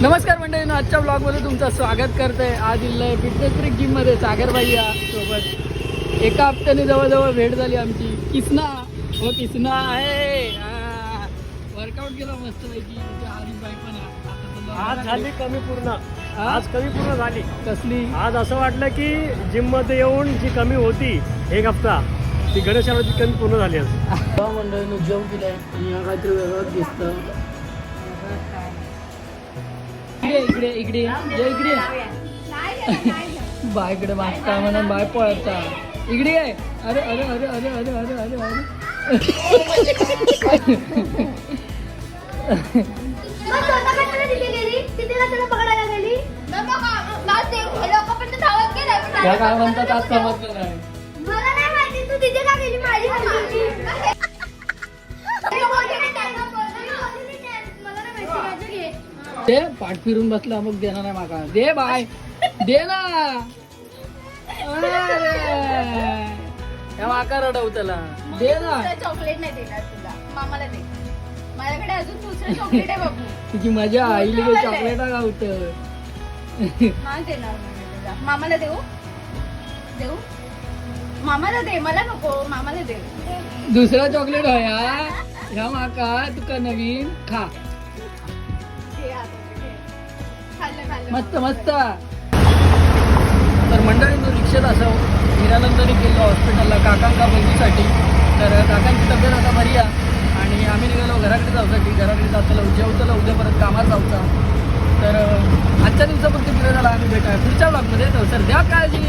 नमस्कार मंडळींनो, आजच्या ब्लॉगमध्ये तुमचं स्वागत करतोय. आज इल्लय फिटनेस फ्रीक जिममध्ये सागर भाई सोबत. एका हप्त्याने जवळजवळ भेट झाली आमची. किसना हो किसना आहे. वर्कआउट केला मस्त पैकी. आरिफ भाई पण आज झाली कमी पूर्ण. आज कमी पूर्ण झाली. कसली? आज असं वाटलं की जिम मध्ये येऊन जी कमी होती एक हप्ता ती गणेशावरची कमी पूर्ण झाली. आज मंडळींनो जेवण केलंय आणि हा काहीतरी वेगळंच दिसतं. इकडे इकडे इकडे बायकडे मागता म्हणून बाय पळता. इकडे आहे. अरे अरे अरे अरे अरे अरे अरे अरे त्या काय म्हणतात आज समजलं नाही. दे पाठ फिरून बसला मग देणार नाही माका. दे बाय दे ना. त्या माका रडव त्याला. दे ना. चॉकलेट नाही देणार तुला. मामाला दे. माझ्याकडे अजून दुसरं चॉकलेट आहे बाबू. तुझी मजा आईली काही चॉकलेट गावत. नाही देणार तुला. मामाला देऊ देऊ. मामाला दे. मला नको. मामाला दे. दुसरा चॉकलेट होया ह्या माका तुका नवीन खा. मस्त मस्त. तर मंडळींनो रिक्षेत असं हिरानंदनी गेलो हॉस्पिटलला काकांका बघीसाठी. तर काकांची तब्येत आता बरी आहे आणि आम्ही निघालो घराकडे जाऊसाठी. घराकडे जाताना जेवताला उद्या परत कामात जाऊचा. तर आजच्या दिवसापुरती पुढे झाला आम्ही भेटाय पुढच्या ब्लॉगमध्ये. तर द्या काळजी.